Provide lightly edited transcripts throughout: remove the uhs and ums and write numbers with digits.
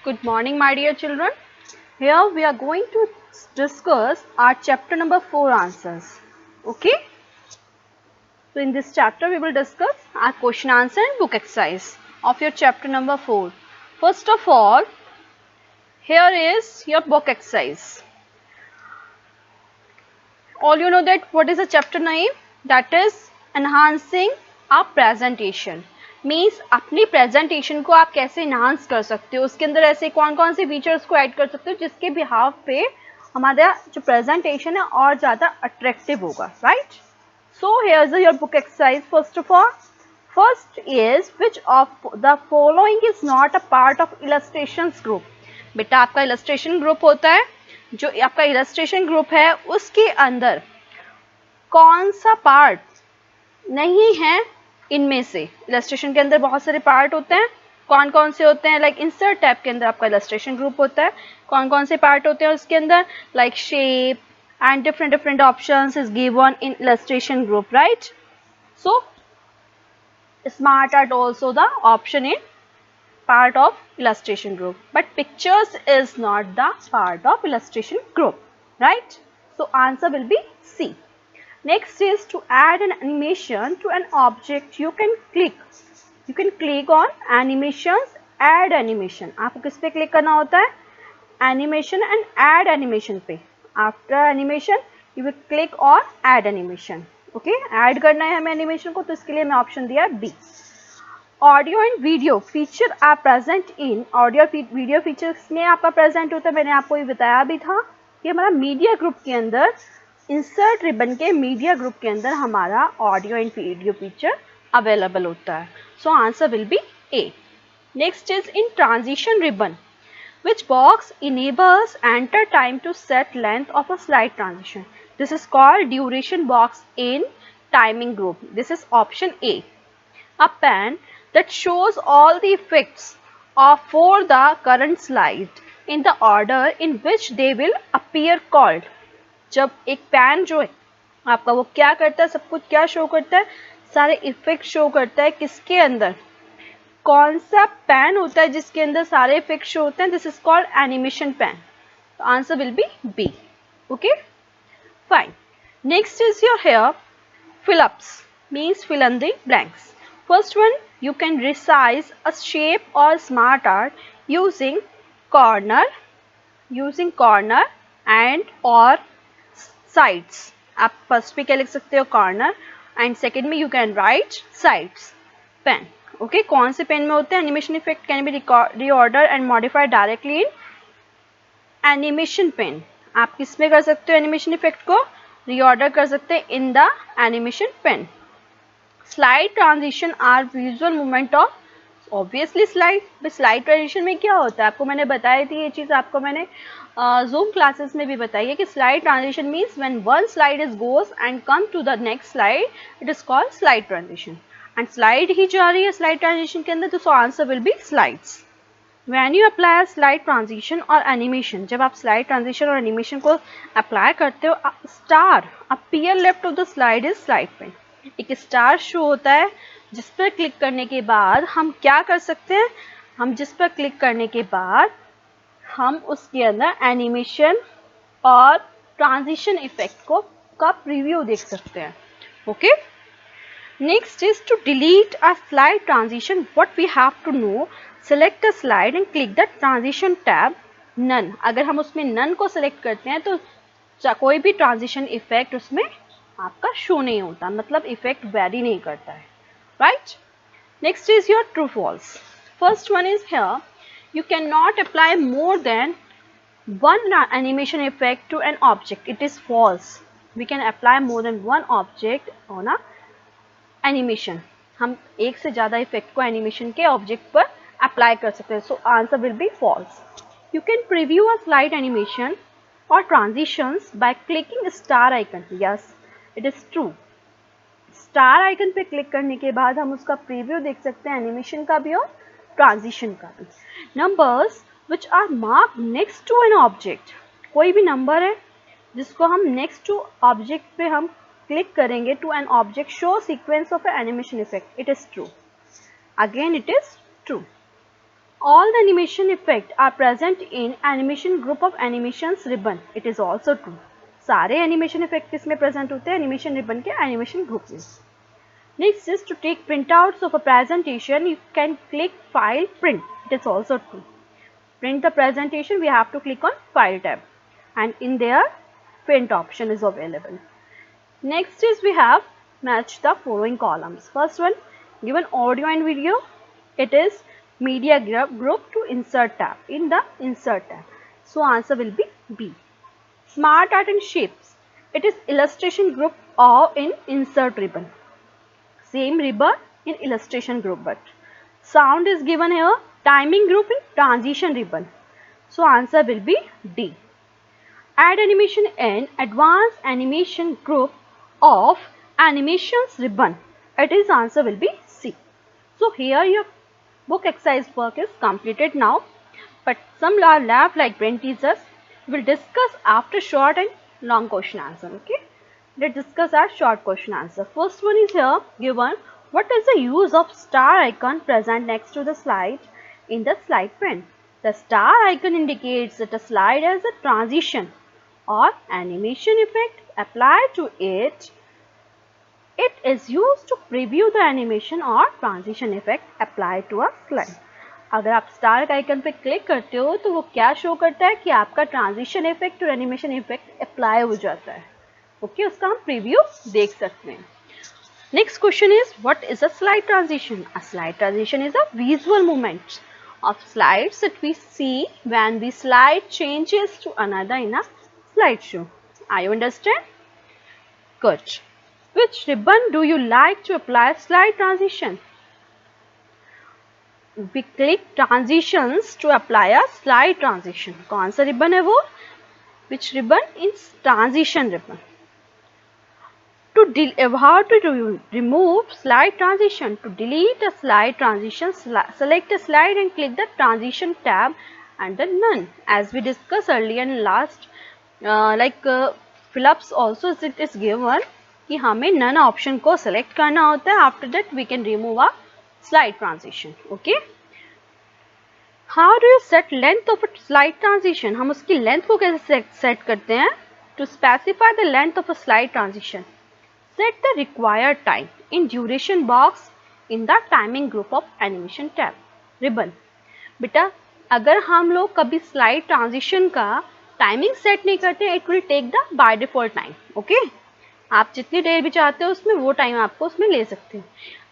Good morning, my dear children. Here we are going to discuss our chapter number 4 answers. Okay. So in this chapter we will discuss our question answer and book exercise of your chapter number 4. First of all, here is your book exercise. All you know that what is the chapter name? That is enhancing a presentation. Means अपनी presentation को आप कैसे enhance कर सकते हो, उसके अंदर ऐसे कौन कौन से फीचर्स को ऐड कर सकते हो जिसके बिहाफ पे हमारा जो प्रेजेंटेशन है और ज़्यादा अट्रैक्टिव होगा, right. So here is your book exercise. First of all, first is which of the following is not a part of illustrations group. बेटा आपका इलस्ट्रेशन ग्रुप होता है, जो आपका इलस्ट्रेशन ग्रुप है उसके अंदर कौन सा पार्ट नहीं है इनमें से. इलस्ट्रेशन के अंदर बहुत सारे पार्ट होते हैं, कौन कौन से होते हैं? लाइक इंसर्ट टैब के अंदर आपका इलस्ट्रेशन ग्रुप होता है. कौन कौन से पार्ट होते हैं उसके अंदर? Like shape and different options is given in illustration group, right. So smart art also the option in part of illustration group, but pictures is not the part of illustration group, right. So answer will be C. Next is to add an animation to an object. You can click on animations, add animation. आपको किस पे click करना होता है? Animation and add animation पे. After animation you will click on add animation. Okay, add करना है हमें animation को, तो इसके लिए मैं ऑप्शन दिया B. Audio and video feature are present in. Audio video features में आपका प्रेजेंट होता है. मैंने आपको ये बताया भी था कि हमारा मीडिया ग्रुप के अंदर, इंसर्ट रिबन के मीडिया ग्रुप के अंदर हमारा audio and video feature available होता है. So answer will be A. Next is in transition ribbon. Which box enables enter time to set length of a slide transition. This is called duration box in timing group. This is option A. A pen that shows all the effects of for the current slide in the order in which they will appear called. जब एक pan जो है आपका वो क्या करता है, सब कुछ क्या शो करता है? सारे इफेक्ट शो करता है. किसके अंदर? कौन सा पैन होता है जिसके अंदर सारे इफेक्ट शो होते हैं? This is called animation pane. तो answer will be B. Okay, fine. Next is your here fill-ups, means fill in the blanks. First one, you can resize a shape or smart art using corner and or sides. आप first पे क्या लिख सकते हो? Corner. And second में you can write sides. Pane. Okay, कौन से pane में होते हैं? Animation effect can be reorder and modified directly in animation pane. आप किस में कर सकते हो एनिमेशन इफेक्ट को? रीऑर्डर कर सकते हैं in the animation pane. Slide transition are visual movement of, obviously slide. Slide transition में क्या होता है? आपको मैंने बताई थी ये चीज़, आपको मैंने जूम क्लासेस में भी बताई है कि slide transition means when one slide is goes and come to the next slide, it is called slide transition. And slide ही जा रही है स्लाइड ट्रांजिशन के अंदर, तो so answer will be slides. When you apply a slide transition or animation, जब आप slide transition और animation को apply करते हो, star appear left of the slide is slide pane. एक स्टार शो होता है जिस पर क्लिक करने के बाद हम क्या कर सकते हैं? हम जिस पर क्लिक करने के बाद हम उसके अंदर एनिमेशन और ट्रांजिशन इफेक्ट को का प्रीव्यू देख सकते हैं. Okay, next is to delete a slide transition. What we have to know, select a slide and click the transition tab. none. अगर हम उसमें none को select करते हैं तो कोई भी transition effect उसमें आपका शो नहीं होता, मतलब इफेक्ट वेरी नहीं करता है, right. Next is your true false. First one is here, you can not apply more than one animation effect to an object. It is false. We can apply more than one object on a animation. हम एक से ज़्यादा effect को animation के object पर apply कर सकते हैं. So answer will be false. You can preview a slide animation और transitions by clicking star icon. Yes, it is true. Star icon पे क्लिक करने के बाद हम उसका प्रीव्यू देख सकते हैं, एनिमेशन का भी और ट्रांजिशन का भी. Numbers which are mark next to an object. कोई भी नंबर है जिसको हम नेक्स्ट टू ऑब्जेक्ट पे हम क्लिक करेंगे to an object show sequence of animation effect. It is true. Again it is true. all the animation effects are present in animation group of animations ribbon. It is also true. सारे animation effect किसमें present होते हैं? Animation ribbon के animation group में. Next is to take printouts of a presentation. You can click File, Print. It is also true. Print the presentation, we have to click on File tab, and in there print option is available. Next is we have match the following columns. First one, given audio and video, it is media group to insert tab, in the insert tab. So answer will be B. Smart art and shapes, it is illustration group or in insert ribbon. Same ribbon in illustration group, but sound is given here, timing group in transition ribbon. So answer will be D. Add animation in advanced animation group of animations ribbon. It is answer will be C. So here your book exercise work is completed now, but some are left like brain teasers. We will discuss after short and long question answer. Okay, let's discuss our short question answer. First one is here given, what is the use of star icon present next to the slide in the slide print? The star icon indicates that a slide has a transition or animation effect applied to it. It is used to preview the animation or transition effect applied to a slide. अगर आप star icon पे click करते हो तो वो क्या show करता है कि आपका ट्रांजिशन इफेक्ट और एनिमेशन इफेक्ट अप्लाई हो जाता है. ओके, उसका हम प्रीव्यू देख सकते हैं. Next question is, what is a slide transition? A slide transition is a visual movement of slides that we see when the slide changes to another in a slideshow. Are you understand? Good. Which ribbon do you like to apply slide transition? We click transitions to apply a slide transition. कौन सा ribbon है वो? Which ribbon? In transition ribbon. How to remove slide transition? To delete a slide transition, select a slide and click the transition tab and then none. As we discussed earlier in last Philips also it is given कि हमें none option को select करना होता है. After that we can remove a slide transition. Okay. How do you set length of a slide transition? हम उसकी length को कैसे set करते हैं? To specify the length of a slide transition, set the required time in duration box in the timing group of animation tab ribbon. बेटा अगर हम लोग कभी slide transition का टाइमिंग सेट नहीं करते, it will take the by default time. Okay, आप जितनी देर भी चाहते हो उसमें वो टाइम आपको उसमें ले सकते हो.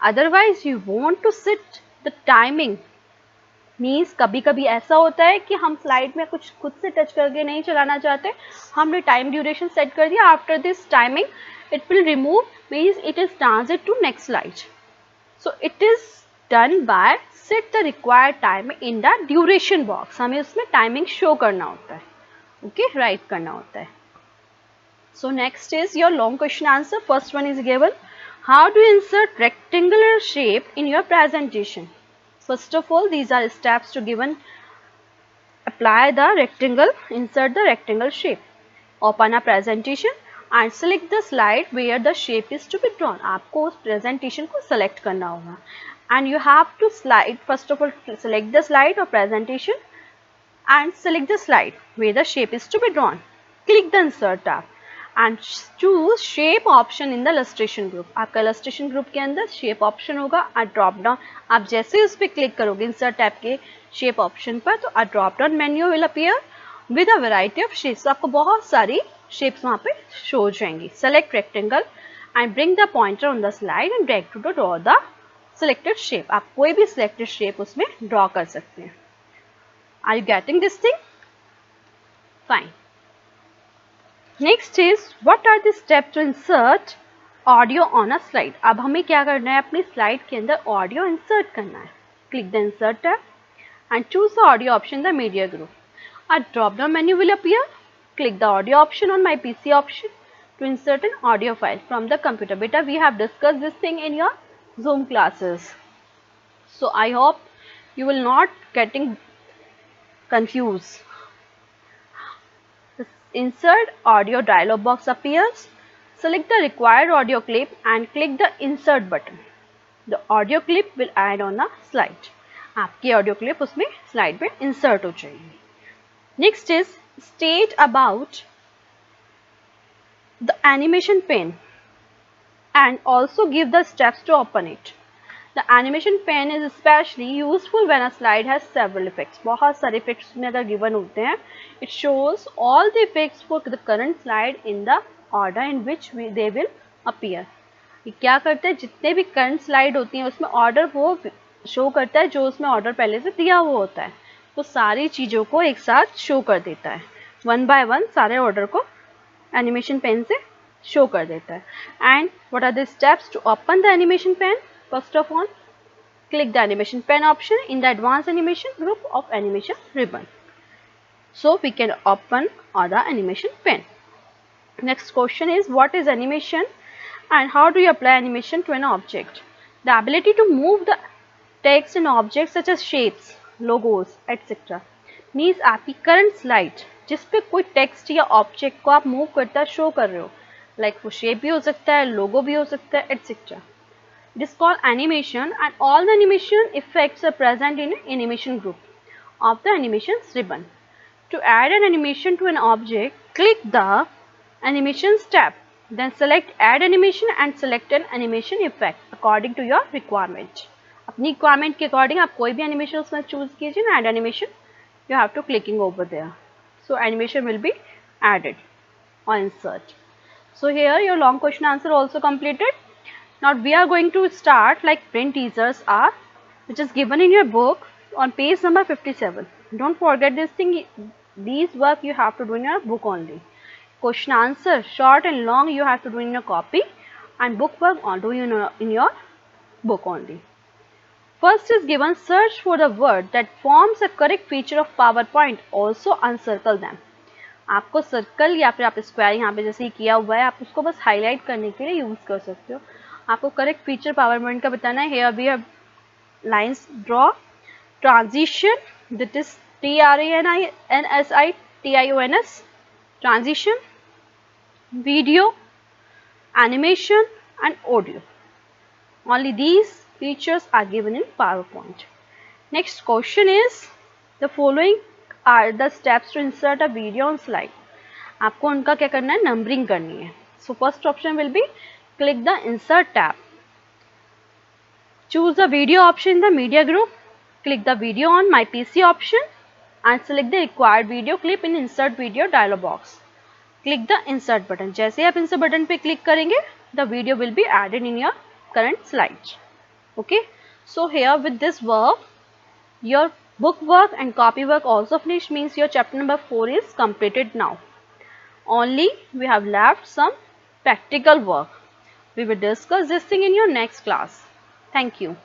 Otherwise you want to set the timing means कभी कभी ऐसा होता है कि हम स्लाइड में कुछ खुद से टच करके नहीं चलाना चाहते, हमने टाइम ड्यूरेशन सेट कर दिया. After this timing it will remove, means it is transit to next slide. So it is done by set the required time in the duration box. हमें उसमें टाइमिंग शो करना होता है. Okay, right करना होता है. So next is your long question answer. First one is given, how do you insert rectangular shape in your presentation? First of all, these are steps to given. Apply the rectangle, insert the rectangle shape. Open a presentation and select the slide where the shape is to be drawn. आपको उस presentation को select करना होगा. And you have to slide, first of all select the slide or presentation and select the slide where the shape is to be drawn. Click the insert tab and choose shape option in the illustration group. आपका illustration group के अंदर shape option होगा. a drop down, आप जैसे ही उस पर click करोगे insert tab के shape option पर, तो a drop down menu will appear with a variety of shapes. तो आपको बहुत सारी shapes वहाँ पे show हो जाएंगी. Select rectangle and bring the pointer on the slide and drag to draw the selected shape. आप कोई भी selected shape उसमें draw कर सकते हैं. Are you getting this thing? Fine. Next is, what are the steps to insert audio on a slide? अब हमें क्या करना है, अपनी slide के अंदर audio insert करना है. Click the insert tab and choose the audio option in the media group. A drop down menu will appear. Click the audio option on my PC option to insert an audio file from the computer. Beta, we have discussed this thing in your Zoom classes. So I hope you will not getting confused. The insert audio dialog box appears. Select the required audio clip and click the insert button. The audio clip will add on the slide. आपकी audio clip उसमें slide में insert हो जाएगी. Next is state about the animation pane and also give the steps to open it. The animation pen is especially useful when a slide has several effects. बहुत सारे effects में अगर given होते हैं, it shows all the effects for the current slide in the order in which they will appear. ये क्या करता है, जितने भी current slide होती हैं उसमें order वो show करता है जो उसमें order पहले से दिया हुआ होता है. तो सारी चीज़ों को एक साथ show कर देता है. One by one सारे order को animation pen से show कर देता है. And what are the steps to open the animation pen? First of all, click the animation pen option in the advanced animation group of animation ribbon. So we can open the animation pen. Next question is, what is animation and how do you apply animation to an object? The ability to move the text in objects such as shapes, logos, etc. means आपकी current slide जिस पे कोई text या object को आप move करता show कर रहे हो, like वो shape भी हो सकता है, logo भी हो सकता है, etc. It is called animation and all the animation effects are present in an animation group of the animations ribbon. To add an animation to an object, click the animations tab. Then select add animation and select an animation effect according to your requirement. अपनी requirement के according आप कोई भी animation उसमें choose कीजिए ना, add animation. You have to clicking over there. So animation will be added or insert. So here your long question answer also completed. Now we are going to start like print teasers are, which is given in your book on page number 57. Don't forget this thing. These work you have to do in your book only. Question answer short and long you have to do in your copy, and book work all do in your book only. First is given search for the word that forms a correct feature of PowerPoint. Also uncircle them. आपको circle या फिर आप square यहाँ पे जैसे ही किया हुआ है, आप उसको बस हाईलाइट करने के लिए यूज कर सकते हो. आपको करेक्ट फीचर पावरपॉइंट का बताना है. Here we have lines draw, transition, that is TRANSITIONS, transition, video, animation and audio. Only these features are given in PowerPoint. Next question is, the following are the steps to insert a video on slide. आपको उनका क्या करना है, numbering करनी है. So first option will be click the insert tab. Choose the video option in the media group. Click the video on my PC option and select the required video clip in insert video dialog box. Click the insert button. जैसे आप insert button पे click करेंगे, the video will be added in your current slide. Okay. So here with this work, your book work and copy work also finished, means your chapter number 4 is completed now. Only we have left some practical work. We will discuss this thing in your next class. Thank you.